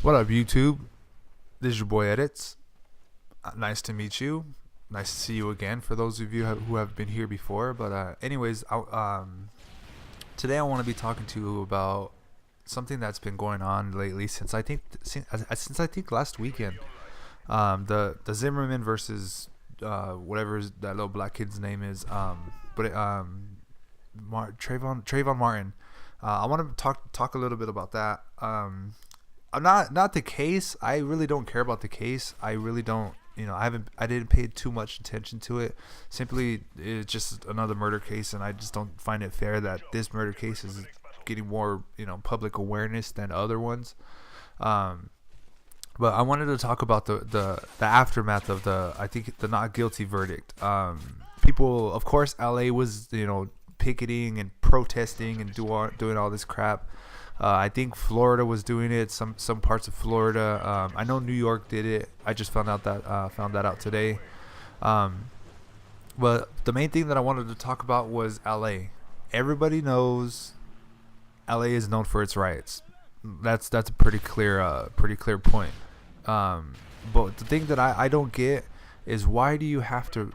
What up, YouTube? This is your boy Edits. Nice to meet you. Nice to see you again. For those of you who have been here before, but today I want to be talking to you about something that's been going on lately since I think last weekend. The Zimmerman versus whatever that little black kid's name is. Trayvon Martin. I want to talk a little bit about that. I'm not the case. I really don't care about the case. I really don't. I didn't pay too much attention to it. Simply, it's just another murder case, and I just don't find it fair that this murder case is getting more public awareness than other ones. But I wanted to talk about the aftermath of the not guilty verdict. People, of course, LA was picketing and protesting and doing all this crap. I think Florida was doing it. Some parts of Florida. I know New York did it. I just found that out today. But the main thing that I wanted to talk about was LA. Everybody knows LA is known for its riots. That's a pretty clear point. But the thing that I don't get is, why do you have to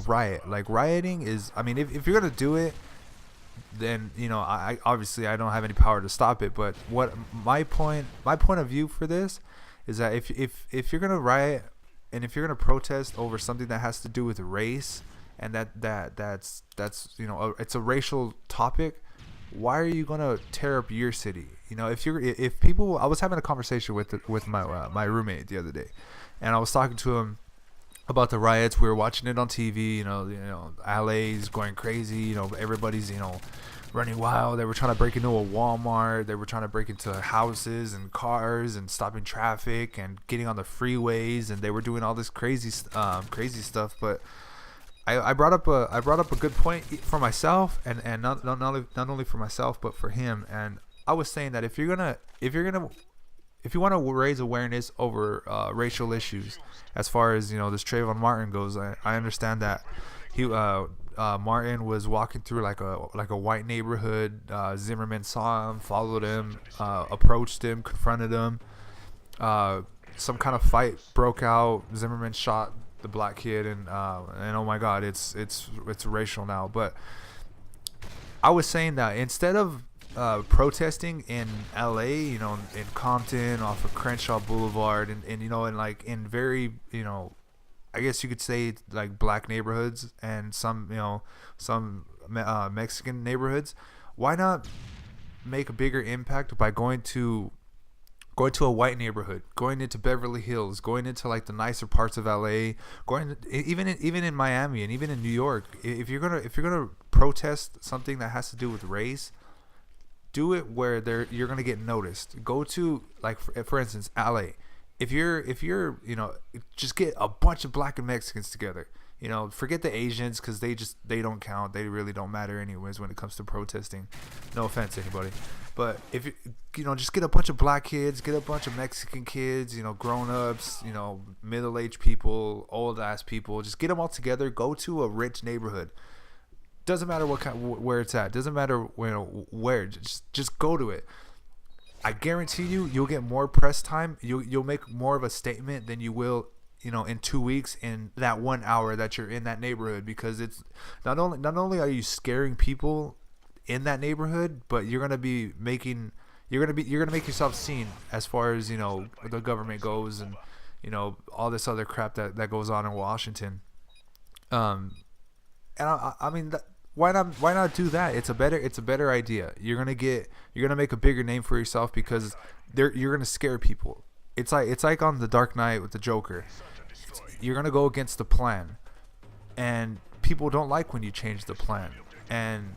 riot? Like, rioting is, I mean, if you're gonna do it, then I obviously I don't have any power to stop it. But what my point of view for this is that if you're gonna riot and if you're gonna protest over something that has to do with race, and that's it's a racial topic, why are you gonna tear up your city? If people, I was having a conversation with my roommate the other day, and I was talking to him about the riots. We were watching it on TV. LA's going crazy. Everybody's running wild. They were trying to break into a Walmart. They were trying to break into houses and cars and stopping traffic and getting on the freeways, and they were doing all this crazy stuff. But I brought up a good point for myself, and not only for myself but for him. And I was saying that if you want to raise awareness over racial issues, as far as this Trayvon Martin goes, I understand that he Martin was walking through like a white neighborhood. Zimmerman saw him, followed him, approached him, confronted him. Some kind of fight broke out. Zimmerman shot the black kid, and oh my God, it's racial now. But I was saying that instead of protesting in LA, in Compton off of Crenshaw Boulevard, and in very, I guess you could say, like, black neighborhoods and some Mexican neighborhoods, why not make a bigger impact by going to a white neighborhood, going into Beverly Hills, going into like the nicer parts of LA, even in Miami and even in New York. If you're gonna protest something that has to do with race, do it where you're gonna get noticed. Go to, like, for instance, LA. If you're just get a bunch of black and Mexicans together. Forget the Asians, because they don't count. They really don't matter anyways when it comes to protesting. No offense to anybody, but if just get a bunch of black kids, get a bunch of Mexican kids, grown ups, middle-aged people, old ass people. Just get them all together. Go to a rich neighborhood. Doesn't matter where it's at. Doesn't matter where. Just go to it. I guarantee you'll get more press time. You'll make more of a statement than you will, in 2 weeks, in that 1 hour that you're in that neighborhood, because it's not only are you scaring people in that neighborhood, but you're gonna make yourself seen as far as the government goes, and all this other crap that goes on in Washington. And I mean, why not do that? It's a better idea. You're gonna make a bigger name for yourself, because you're gonna scare people. It's like on The Dark Knight with the Joker. You're gonna go against the plan, and people don't like when you change the plan, and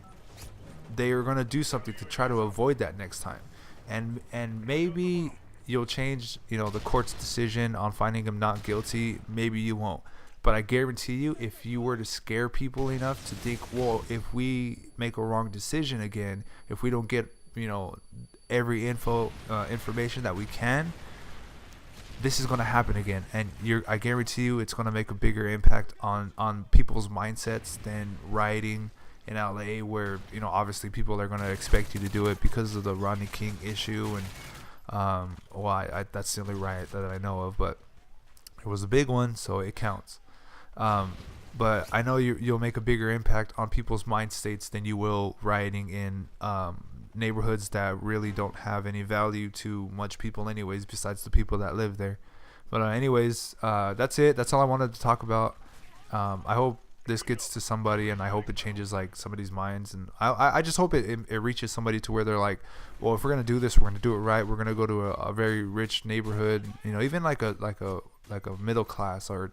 they are gonna do something to try to avoid that next time. And maybe you'll change the court's decision on finding him not guilty. Maybe you won't. But I guarantee you, if you were to scare people enough to think, well, if we make a wrong decision again, if we don't get every information that we can, this is going to happen again. And I guarantee you, it's going to make a bigger impact on people's mindsets than rioting in LA, where obviously people are going to expect you to do it because of the Rodney King issue, and Well, that's the only riot that I know of, but it was a big one, so it counts. But I know you'll make a bigger impact on people's mind states than you will rioting in neighborhoods that really don't have any value to much people anyways, besides the people that live there. But anyways, that's it. That's all I wanted to talk about. I hope this gets to somebody, and I hope it changes like somebody's minds, and I just hope it reaches somebody to where they're like, well, if we're gonna do this, we're gonna do it right. We're gonna go to a very rich neighborhood, you know, even like a middle class, or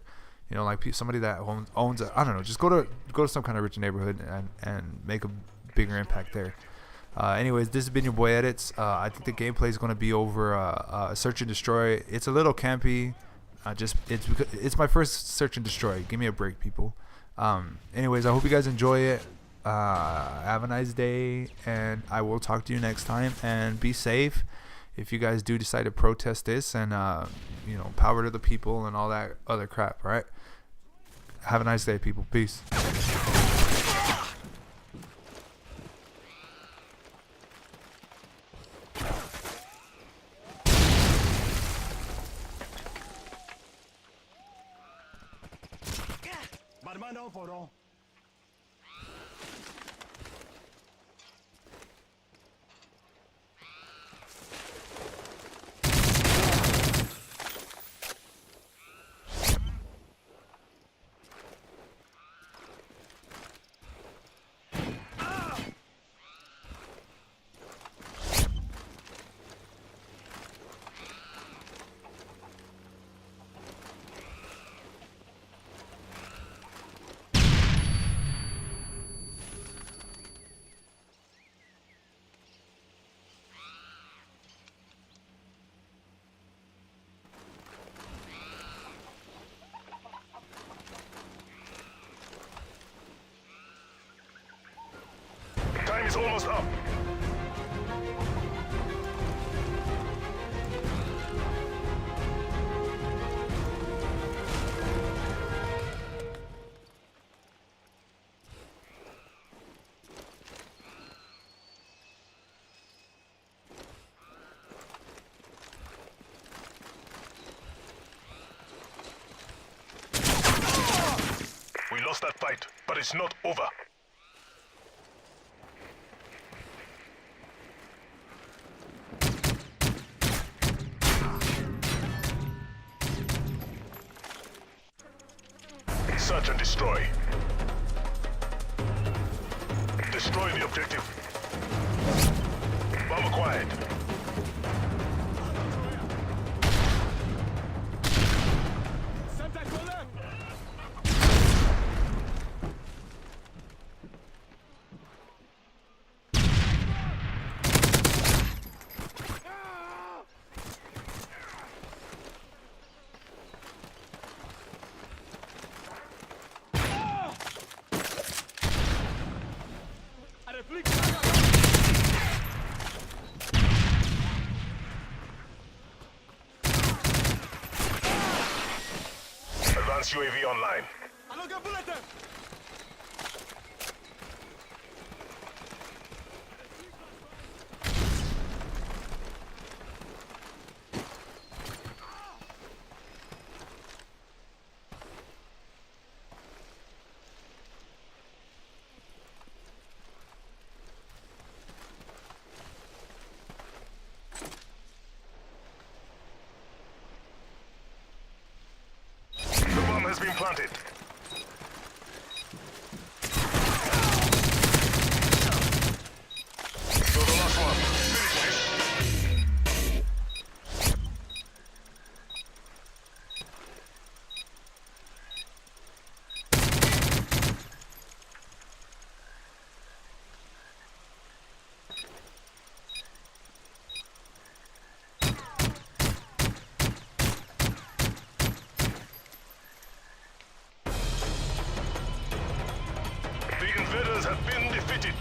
you know, like somebody that owns I don't know, just go to some kind of rich neighborhood and make a bigger impact there. Anyways, this has been your boy Edits. I think the gameplay is going to be over Search and Destroy. It's a little campy. It's my first Search and Destroy. Give me a break, people. Anyways, I hope you guys enjoy it. Have a nice day, and I will talk to you next time. And be safe if you guys do decide to protest this, and you know, power to the people and all that other crap. All right. Have a nice day, people. Peace. Time is almost up. We lost that fight, but it's not over. Search and destroy. Destroy the objective. Bomb acquired. Advanced UAV online. The bomb has been planted. You're the last one. Finish this. The invaders have been defeated.